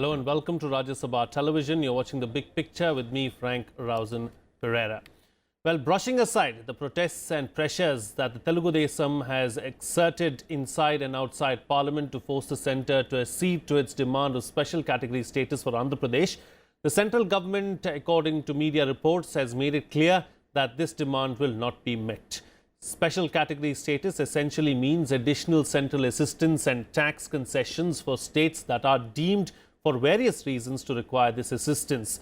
Hello and welcome to Rajya Sabha Television. You're watching The Big Picture with me, Frank Rausa Pereira. Well, brushing aside the protests and pressures that the Telugu Desam has exerted inside and outside Parliament to force the centre to accede to its demand of special category status for Andhra Pradesh, the central government, according to media reports, has made it clear that this demand will not be met. Special category status essentially means additional central assistance and tax concessions for states that are deemed for various reasons to require this assistance.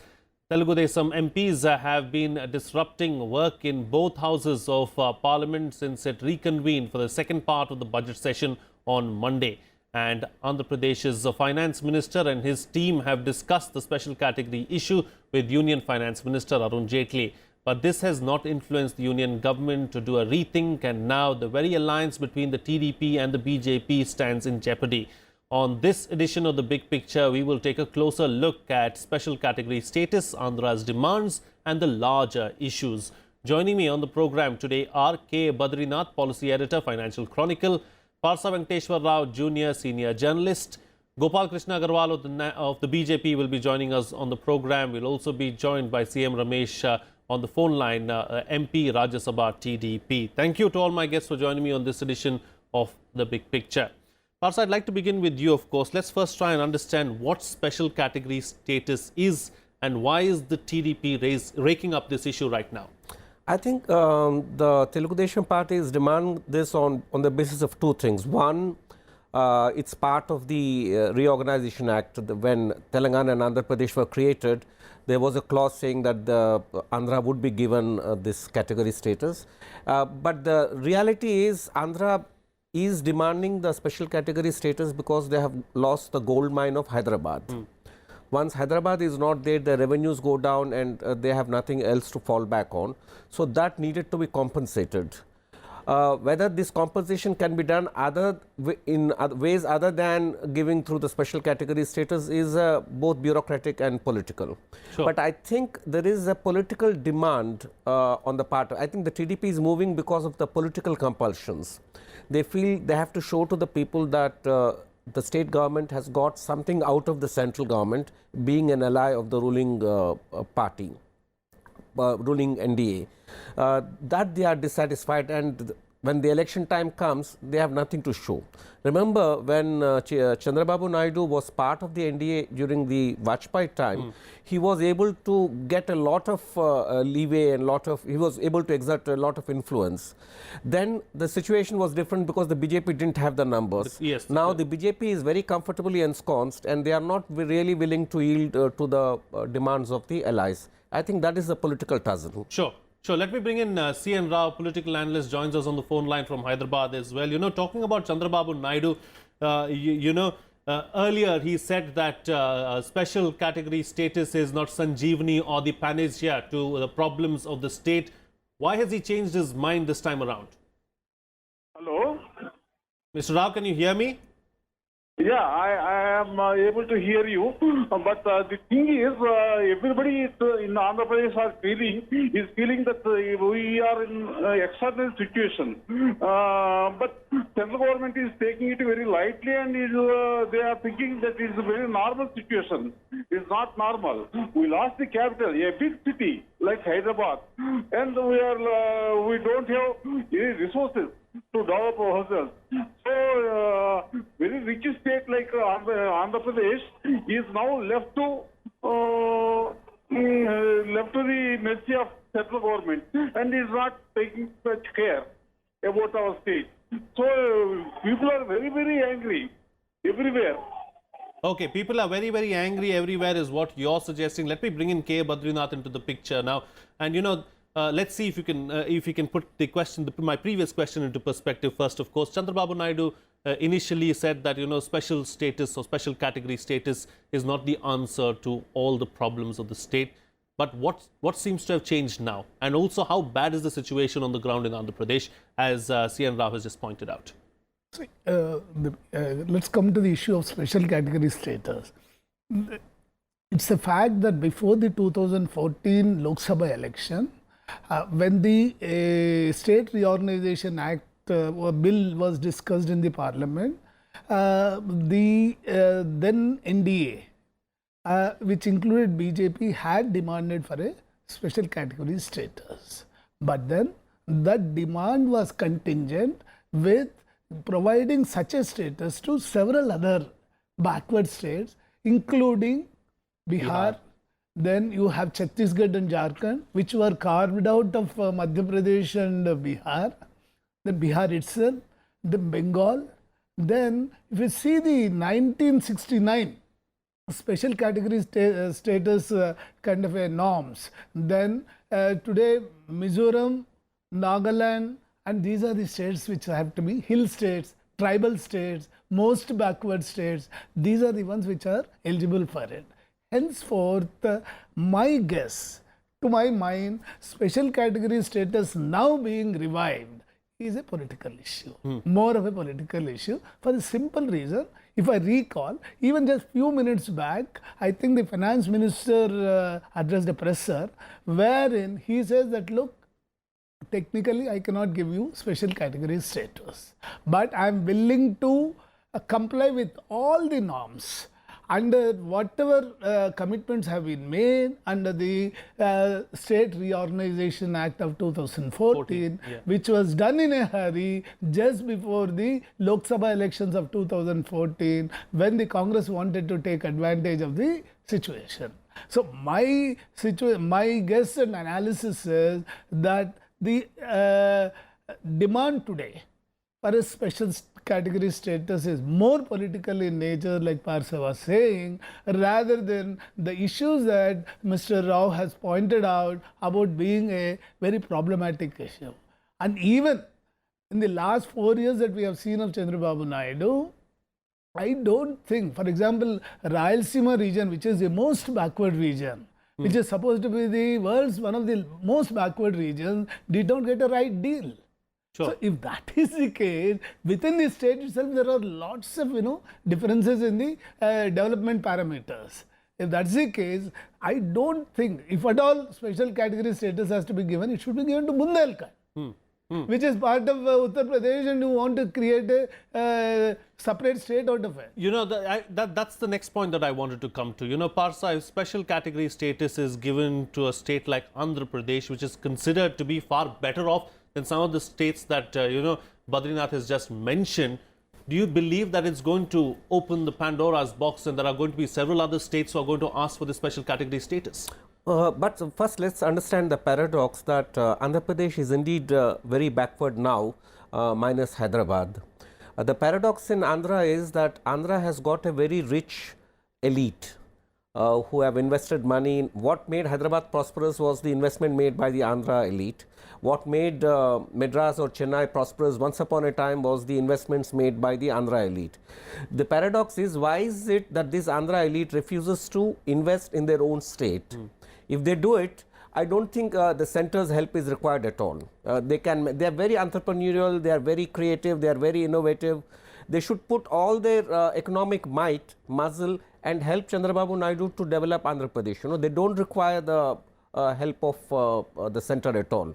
Telugu Desam MPs have been disrupting work in both houses of Parliament since it reconvened for the second part of the budget session on Monday. And Andhra Pradesh's Finance Minister and his team have discussed the special category issue with Union Finance Minister Arun Jaitley. But this has not influenced the Union government to do a rethink, and now the very alliance between the TDP and the BJP stands in jeopardy. On this edition of The Big Picture, we will take a closer look at special category status, Andhra's demands and the larger issues. Joining me on the program today are K. Badarinath, Policy Editor, Financial Chronicle, Parsa Venkateshwar Rao, Junior Senior Journalist, Gopal Krishna Agarwal of the BJP will be joining us on the program. We'll also be joined by CM Ramesh on the phone line, MP Rajya Sabha TDP. Thank you to all my guests for joining me on this edition of The Big Picture. Parsa, I'd like to begin with you, of course. Let's first try and understand what special category status is and why is the TDP raking up this issue right now? I think the Telugu Desam party is demanding this on the basis of two things. One, it's part of the Reorganization Act. When Telangana and Andhra Pradesh were created, there was a clause saying that the Andhra would be given this category status. But the reality is Andhra is demanding the special category status because they have lost the gold mine of Hyderabad. Once Hyderabad is not there, the revenues go down and they have nothing else to fall back on. So that needed to be compensated. Whether this compensation can be done in ways other than giving through the special category status is both bureaucratic and political. Sure. But I think there is a political demand on the part. I think the TDP is moving because of the political compulsions. They feel they have to show to the people that the state government has got something out of the central government, being an ally of the ruling party, ruling NDA. That they are dissatisfied, and when the election time comes, they have nothing to show. Remember, when Chandrababu Naidu was part of the NDA during the Vajpayee time, he was able to get a lot of leeway and he was able to exert a lot of influence. Then the situation was different because the BJP didn't have the numbers. Yes. Now the BJP is very comfortably ensconced and they are not really willing to yield to the demands of the allies. I think that is the political tussle. Sure. Sure. Let me bring in CN Rao, political analyst, joins us on the phone line from Hyderabad as well. You know, talking about Chandrababu Naidu, earlier he said that special category status is not Sanjeevani or the panacea to the problems of the state. Why has he changed his mind this time around? Hello? Mr. Rao, can you hear me? Yeah, I am able to hear you. But the thing is, everybody in Andhra Pradesh is feeling that we are in extraordinary situation. But central government is taking it very lightly and they are thinking that it is a very normal situation. It's not normal. We lost the capital, a big city like Hyderabad, and we don't have any resources to develop ourselves. So, very rich state like Andhra Pradesh is now left to the mercy of central government and is not taking such care about our state. So, people are very, very angry everywhere. Okay, people are very, very angry everywhere is what you're suggesting. Let me bring in K. Badarinath into the picture now. And you know, let's see if you can put my previous question into perspective first. Of course, Chandrababu Naidu initially said that, you know, special status or special category status is not the answer to all the problems of the state. But what seems to have changed now? And also, how bad is the situation on the ground in Andhra Pradesh, as CN Rao has just pointed out? So, let's come to the issue of special category status. It's a fact that before the 2014 Lok Sabha election, when the State Reorganization Act bill was discussed in the Parliament, the then NDA which included BJP, had demanded for a special category status. But then that demand was contingent with providing such a status to several other backward states, including Bihar. Then you have Chhattisgarh and Jharkhand, which were carved out of Madhya Pradesh and Bihar. Then Bihar itself, then Bengal. Then if you see the 1969 special category status kind of a norms, then today Mizoram, Nagaland, and these are the states which have to be hill states, tribal states, most backward states. These are the ones which are eligible for it. Henceforth, my guess, to my mind, special category status now being revived is a political issue, more of a political issue, for the simple reason, if I recall, even just few minutes back, I think the finance minister addressed a presser wherein he says that, look, technically I cannot give you special category status, but I am willing to comply with all the norms under whatever commitments have been made under the State Reorganization Act of 2014, which was done in a hurry just before the Lok Sabha elections of 2014, when the Congress wanted to take advantage of the situation. So my guess and analysis is that the demand today for a special category status is more political in nature, like Parsa was saying, rather than the issues that Mr. Rao has pointed out about being a very problematic issue. And even in the last 4 years that we have seen of Chandrababu Naidu, I don't think, for example, Rayalaseema region, which is the most backward region, which is supposed to be the world's one of the most backward regions, did not get a right deal. Sure. So if that is the case, within the state itself, there are lots of differences in the development parameters. If that's the case, I don't think, if at all special category status has to be given, it should be given to Bundelkhand, which is part of Uttar Pradesh, and you want to create a separate state out of it. That's the next point that I wanted to come to. Parsa, if special category status is given to a state like Andhra Pradesh, which is considered to be far better off than some of the states that, Badarinath has just mentioned, do you believe that it's going to open the Pandora's box and there are going to be several other states who are going to ask for the special category status? But first, let's understand the paradox that Andhra Pradesh is indeed very backward now, minus Hyderabad. The paradox in Andhra is that Andhra has got a very rich elite who have invested money. What made Hyderabad prosperous was the investment made by the Andhra elite. What made Madras or Chennai prosperous once upon a time was the investments made by the Andhra elite. The paradox is, why is it that this Andhra elite refuses to invest in their own state? If they do it, I don't think the centre's help is required at all. They are very entrepreneurial, they are very creative, they are very innovative. They should put all their economic might, muscle, and help Chandrababu Naidu to develop Andhra Pradesh. They don't require the help of the centre at all.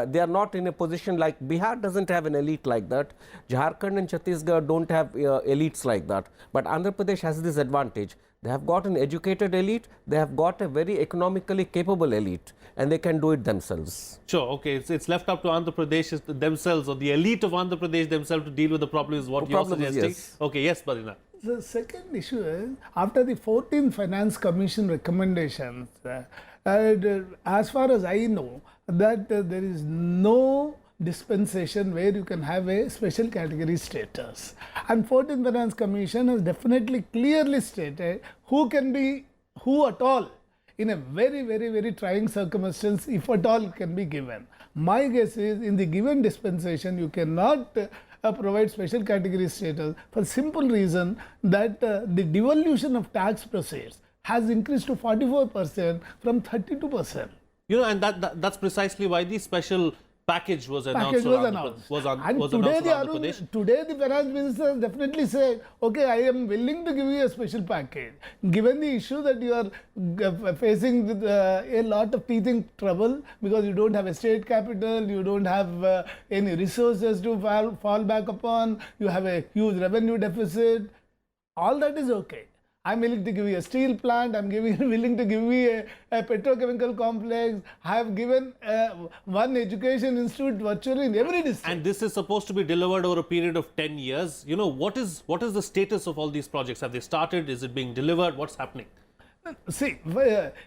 They are not in a position like Bihar doesn't have an elite like that. Jharkhand and Chhattisgarh don't have elites like that. But Andhra Pradesh has this advantage. They have got an educated elite, they have got a very economically capable elite, and they can do it themselves. Sure, okay. It's left up to Andhra Pradesh themselves, or the elite of Andhra Pradesh themselves, to deal with the problem, is what you're suggesting. Yes. Okay, yes, Badarinath. The second issue is, after the 14th Finance Commission recommendations, as far as I know, that there is no dispensation where you can have a special category status. And 14th Finance Commission has definitely clearly stated who at all, in a very, very, very trying circumstance, if at all, can be given. My guess is, in the given dispensation, you cannot provide special category status for the simple reason that the devolution of tax proceeds has increased to 44% from 32%. And that's precisely why the special package was announced. Today the finance minister definitely said, okay, I am willing to give you a special package. Given the issue that you are facing with, a lot of teething trouble because you don't have a state capital, you don't have any resources to fall back upon, you have a huge revenue deficit, all that is okay. I'm willing to give you a steel plant, willing to give you a petrochemical complex. I have given one education institute virtually in every district. And this is supposed to be delivered over a period of 10 years. You know, what is the status of all these projects? Have they started? Is it being delivered? What's happening? See,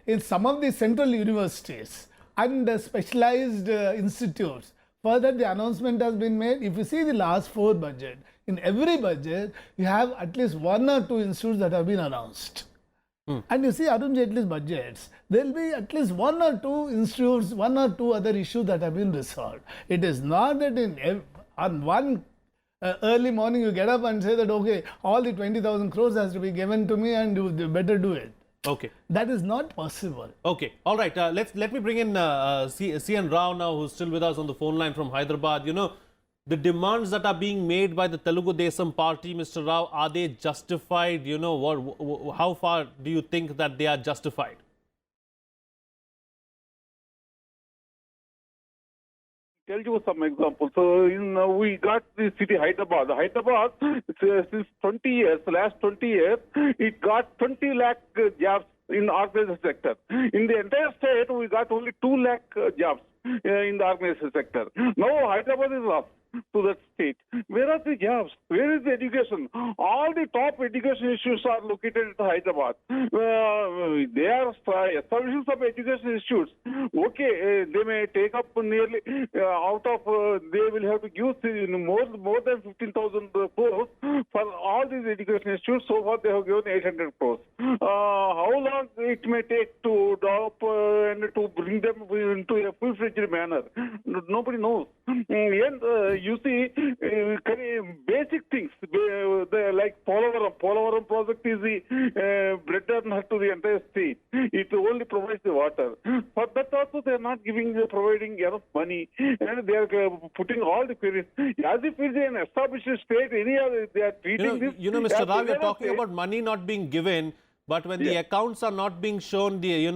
in some of the central universities and specialized institutes, further the announcement has been made. If you see the last 4 budget, in every budget, you have at least 1 or 2 institutes that have been announced. And you see Arun Jaitley's budgets, there will be at least 1 or 2 institutes, 1 or 2 other issues that have been resolved. It is not that on one early morning you get up and say that, okay, all the 20,000 crores has to be given to me and you better do it. Okay. That is not possible. Okay. All right. Let me bring in C.N. Rao now, who's still with us on the phone line from Hyderabad. You know, the demands that are being made by the Telugu Desam party, Mr. Rao, are they justified? You know, how far do you think that they are justified? Tell you some examples. So we got the city Hyderabad. Hyderabad, since 20 years, last 20 years, it got 20 lakh jobs in the organized sector. In the entire state, we got only 2 lakh jobs in the organized sector. Now Hyderabad is lost to that state. Where are the jobs? Where is the education? All the top education issues are located at Hyderabad. They are establishing some education institutes. Okay, they may take up nearly out of, they will have to give more than 15,000 crores for all these education institutes. So far they have given 800 crores. How long it may take to develop and to bring them into a full-fledged manner? Nobody knows. And you see, basic things like Polavaram project is the bread and butter to the entire state. It only provides the water. For that also they are not providing enough money, and they are putting all the queries as if it is an established state. They are treating this. You know, Mr. Rao, you're talking about money not being given. But when the accounts are not being shown, the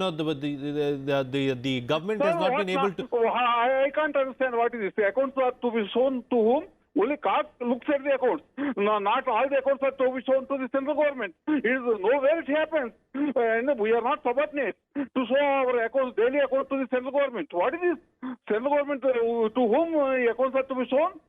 government has not been able to. I can't understand what is this. The accounts are to be shown to whom? Only CART looks at the accounts. No, not all the accounts are to be shown to the central government. It is nowhere it happens. And we are not subordinate to show our accounts, daily accounts to the central government. What is this? Central government to whom accounts are to be shown?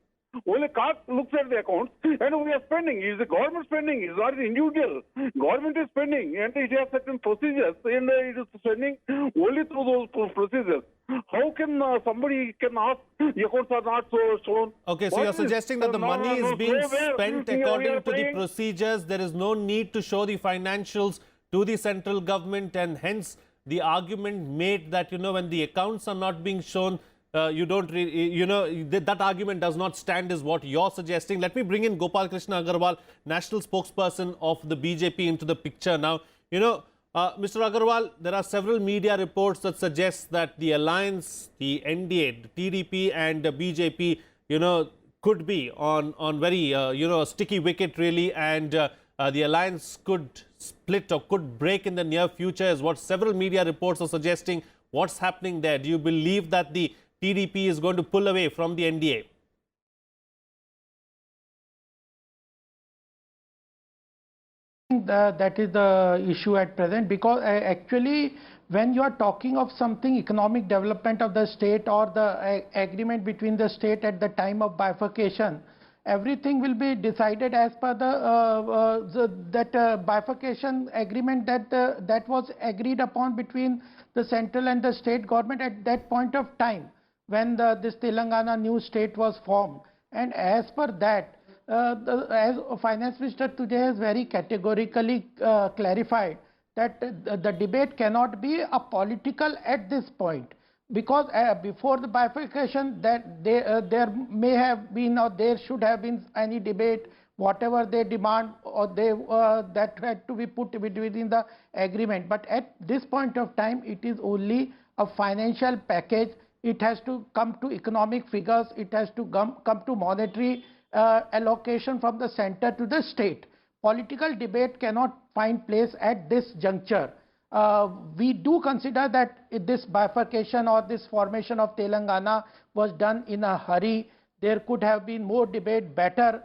Only CART looks at the accounts and we are spending. It is the government spending, it is not the individual. Government is spending and it has certain procedures and it is spending only through those procedures. How can somebody can ask the accounts are not so shown? Okay, so you're suggesting that the money is being spent according to the procedures. There is no need to show the financials to the central government, and hence the argument made that, you know, when the accounts are not being shown, that argument does not stand is what you're suggesting. Let me bring in Gopal Krishna Agarwal, national spokesperson of the BJP, into the picture now. You know, Mr. Agarwal, there are several media reports that suggest that the alliance, the NDA, the TDP and the BJP, you know, could be on very, a sticky wicket really, and the alliance could split or could break in the near future is what several media reports are suggesting. What's happening there? Do you believe that the TDP is going to pull away from the NDA? That is the issue at present, because actually when you are talking of something economic development of the state or the agreement between the state at the time of bifurcation, everything will be decided as per that bifurcation agreement that was agreed upon between the central and the state government at that point of time when this Telangana new state was formed. And as per that, as Finance Minister today has very categorically clarified that the debate cannot be a political at this point, because before the bifurcation that there may have been or there should have been any debate, whatever they demand or they that had to be put within the agreement. But at this point of time, it is only a financial package. It has to come to economic figures. It has to come to monetary allocation from the center to the state. Political debate cannot find place at this juncture. We do consider that this bifurcation or this formation of Telangana was done in a hurry. There could have been more debate, better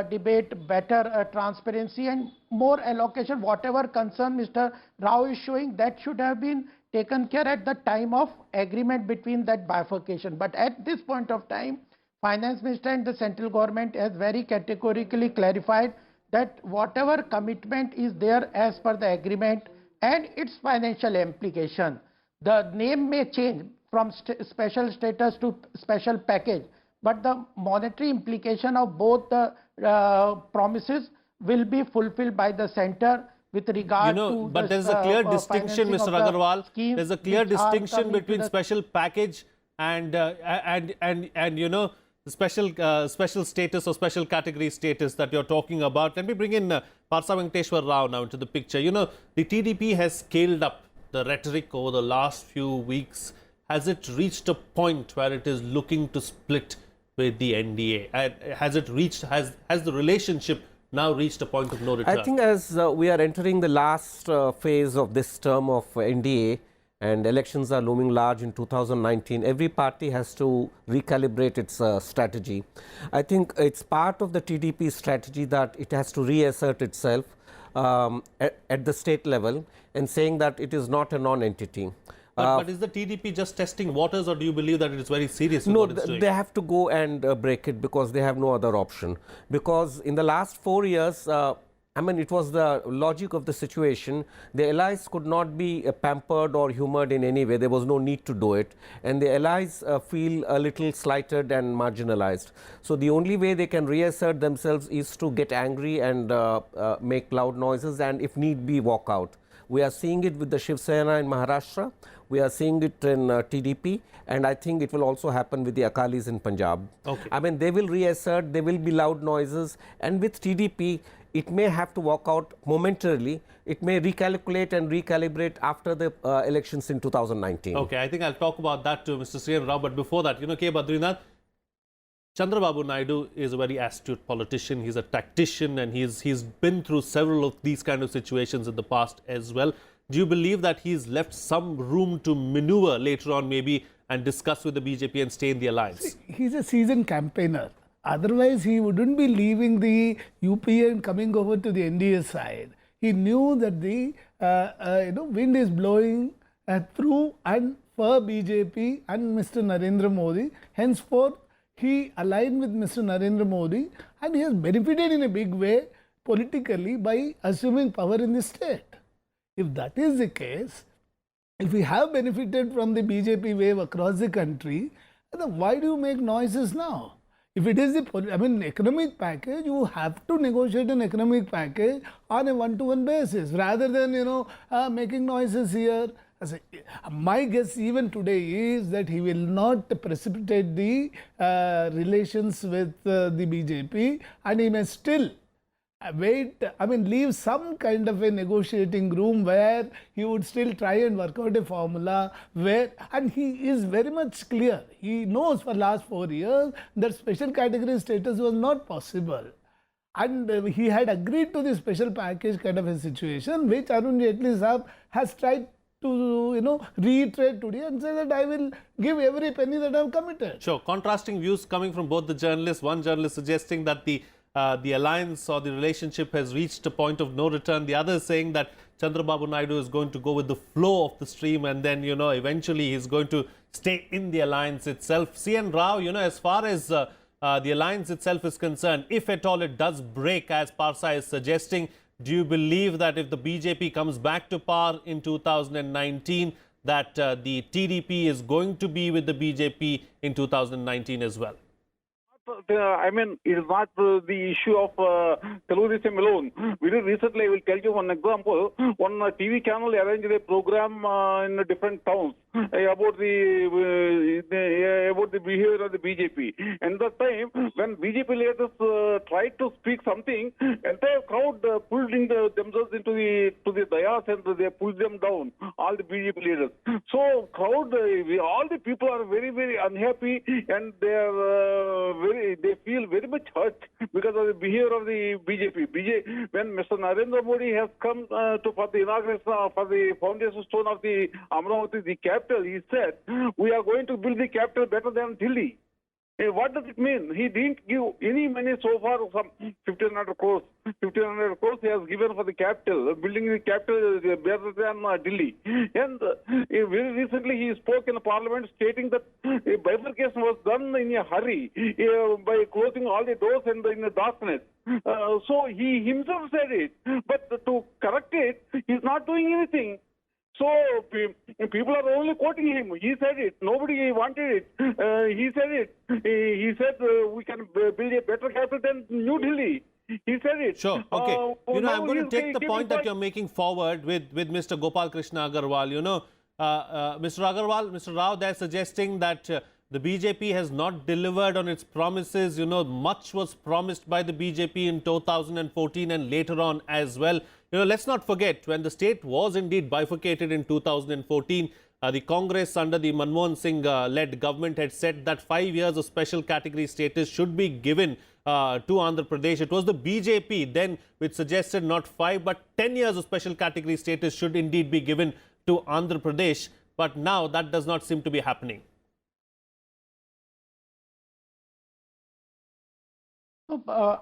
debate, better transparency and more allocation. Whatever concern Mr. Rao is showing, that should have been taken care at the time of agreement between that bifurcation. But at this point of time, Finance Minister and the central government has very categorically clarified that whatever commitment is there as per the agreement and its financial implication, the name may change from special status to special package, but the monetary implication of both the promises will be fulfilled by the center with regard to but there's a clear distinction, Mr. Agarwal. There's a clear distinction between special package and the special status or special category status that you're talking about. Let me bring in Parsa Venkateshwar Rao now into the picture. The TDP has scaled up the rhetoric over the last few weeks. Has it reached a point where it is looking to split with the NDA? Has the relationship now reached a point of no return? I think as we are entering the last phase of this term of NDA and elections are looming large in 2019, every party has to recalibrate its strategy. I think it's part of the TDP strategy that it has to reassert itself at the state level and saying that it is not a non-entity. But is the TDP just testing waters, or do you believe that it is very serious? No, they have to go and break it because they have no other option. Because in the last 4 years, it was the logic of the situation. The allies could not be pampered or humoured in any way. There was no need to do it. And the allies feel a little slighted and marginalized. So the only way they can reassert themselves is to get angry and make loud noises and, if need be, walk out. We are seeing it with the Shiv Sena in Maharashtra. We are seeing it in TDP, and I think it will also happen with the Akalis in Punjab. Okay. They will reassert, there will be loud noises, and with TDP, it may have to walk out momentarily. It may recalculate and recalibrate after the elections in 2019. Okay, I think I'll talk about that to Mr. Sriyan Rao, but before that, K. Badarinath, Chandrababu Naidu is a very astute politician. He's a tactician, and he's been through several of these kind of situations in the past as well. Do you believe that he's left some room to maneuver later on maybe and discuss with the BJP and stay in the alliance? He's a seasoned campaigner. Otherwise, he wouldn't be leaving the UPA and coming over to the NDA side. He knew that the wind is blowing through and for BJP and Mr. Narendra Modi. Henceforth, he aligned with Mr. Narendra Modi, and he has benefited in a big way politically by assuming power in the state. If that is the case, if we have benefited from the BJP wave across the country, then why do you make noises now? If it is the economic package, you have to negotiate an economic package on a one-to-one basis rather than making noises here. My guess even today is that he will not precipitate the relations with the BJP, and he may still leave some kind of a negotiating room where he would still try and work out a formula and he is very much clear. He knows for last 4 years that special category status was not possible. And he had agreed to the special package kind of a situation, which Arun Jaitley has tried to reiterate today and say that I will give every penny that I have committed. Sure. Contrasting views coming from both the journalists. One journalist suggesting that the alliance or the relationship has reached a point of no return. The other is saying that Chandrababu Naidu is going to go with the flow of the stream, and then, eventually he's going to stay in the alliance itself. Sriyan Rao, as far as the alliance itself is concerned, if at all it does break, as Parsa is suggesting, do you believe that if the BJP comes back to power in 2019, that the TDP is going to be with the BJP in 2019 as well? It is not the issue of Telugu Desam alone. Very recently, I will tell you one example. One TV channel arranged a program in different towns about the behavior of the BJP. And that time, when BJP leaders tried to speak something, entire crowd pulled themselves into the dais and they pulled them down, all the BJP leaders. So crowd, all the people are very, very unhappy, and they feel very much hurt because of the behavior of the BJP. When Mr. Narendra Modi has come for the inauguration, for the foundation stone of the Amravati, the capital, he said, we are going to build the capital better than Delhi. What does it mean? He didn't give any money so far, some 1,500 crores. 1,500 crores he has given for the capital, building the capital better than Delhi. And very recently he spoke in the parliament stating that bifurcation was done in a hurry by closing all the doors and in the darkness. So he himself said it, but to correct it, he's not doing anything. So people are only quoting him. He said it. Nobody wanted it. He said it. He said we can build a better capital than New Delhi. He said it. Sure. Okay. I'm going to take the point that you you're making forward with Mr. Gopal Krishna Agarwal. Mr. Agarwal, Mr. Rao, they're suggesting that the BJP has not delivered on its promises. Much was promised by the BJP in 2014 and later on as well. Let's not forget, when the state was indeed bifurcated in 2014, the Congress under the Manmohan Singh-led government had said that 5 years of special category status should be given to Andhra Pradesh. It was the BJP then which suggested not 5 but 10 years of special category status should indeed be given to Andhra Pradesh. But now that does not seem to be happening.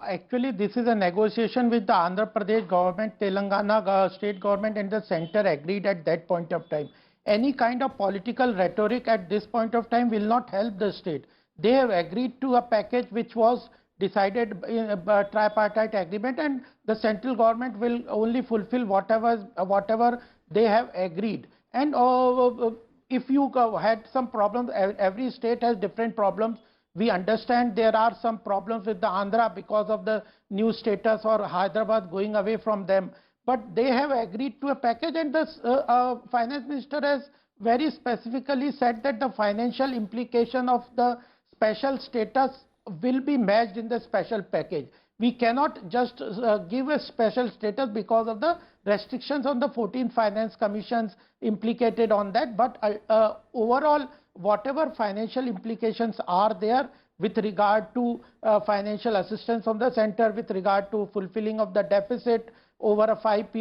Actually, this is a negotiation with the Andhra Pradesh government, Telangana state government and the center agreed at that point of time. Any kind of political rhetoric at this point of time will not help the state. They have agreed to a package which was decided in a tripartite agreement, and the central government will only fulfill whatever they have agreed. And if you had some problems, every state has different problems. We understand there are some problems with the Andhra because of the new status or Hyderabad going away from them. But they have agreed to a package, and the finance minister has very specifically said that the financial implication of the special status will be matched in the special package. We cannot just give a special status because of the restrictions on the 14 finance commissions implicated on that. But overall, whatever financial implications are there with regard to financial assistance from the center, with regard to fulfilling of the deficit over a 5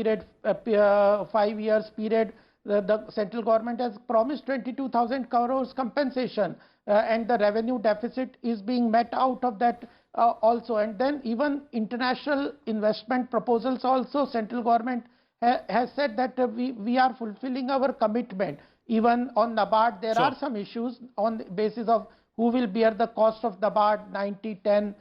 years period, the central government has promised 22,000 crores compensation, and the revenue deficit is being met out of that also. And then even international investment proposals also, central government has said that we are fulfilling our commitment. Even on NABARD, there are some issues on the basis of who will bear the cost of NABARD 90-10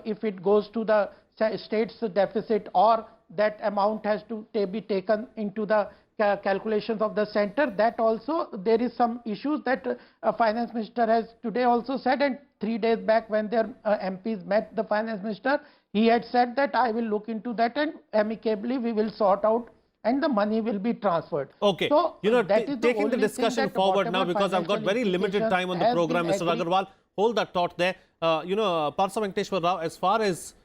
if it goes to the state's deficit, or that amount has to be taken into the calculations of the center. That also there is some issues that finance minister has today also said, and 3 days back when their MPs met the finance minister, he had said that I will look into that and amicably we will sort out and the money will be transferred. Okay. So, taking the discussion forward now, because I've got very limited time on the program, Mr. Agarwal, hold that thought there. Parsa Venkateshwar Rao, as far as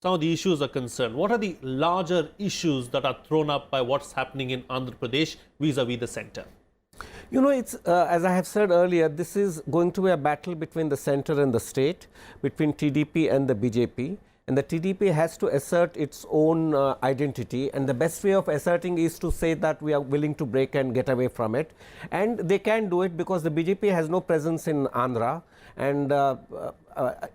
some of the issues are concerned, what are the larger issues that are thrown up by what's happening in Andhra Pradesh vis-a-vis the centre? It's as I have said earlier, this is going to be a battle between the centre and the state, between TDP and the BJP. And the TDP has to assert its own identity, and the best way of asserting is to say that we are willing to break and get away from it. And they can do it because the BJP has no presence in Andhra. And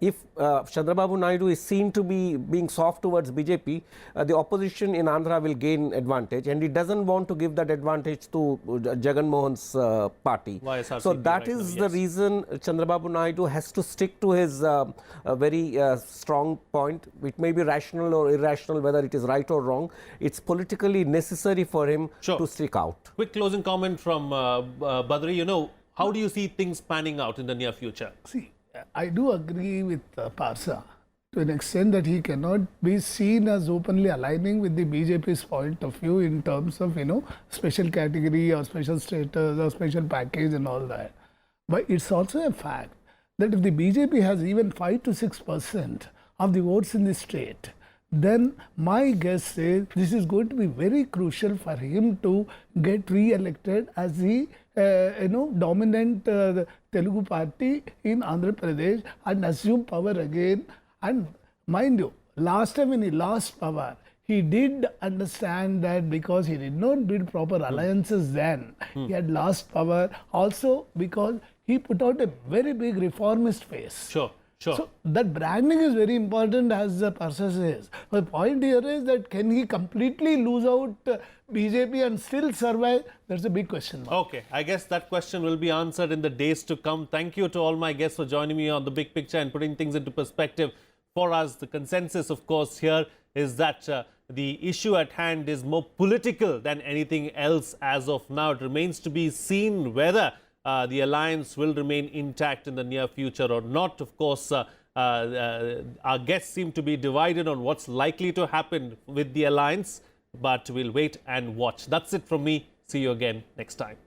if Chandrababu Naidu is seen to be being soft towards BJP, the opposition in Andhra will gain advantage, and he doesn't want to give that advantage to Jagan Mohan's party. So that is the reason Chandrababu Naidu has to stick to his very strong point. It may be rational or irrational, whether it is right or wrong. It's politically necessary for him to stick out. Quick closing comment from Badri. How do you see things panning out in the near future? See, I do agree with Parsa to an extent that he cannot be seen as openly aligning with the BJP's point of view in terms of, special category or special status or special package and all that. But it's also a fact that if the BJP has even 5 to 6% of the votes in the state, then my guess is this is going to be very crucial for him to get re-elected as the dominant Telugu party in Andhra Pradesh and assume power again. And mind you, last time when he lost power, he did understand that because he did not build proper alliances then, he had lost power. Also because he put out a very big reformist face. Sure, sure. So that branding is very important, as the Parsa says. The point here is that can he completely lose out BJP and still survive? That's a big question mark. Okay, I guess that question will be answered in the days to come. Thank you to all my guests for joining me on the big picture and putting things into perspective for us. The consensus, of course, here is that the issue at hand is more political than anything else as of now. It remains to be seen whether the alliance will remain intact in the near future or not. Of course, our guests seem to be divided on what's likely to happen with the alliance, but we'll wait and watch. That's it from me. See you again next time.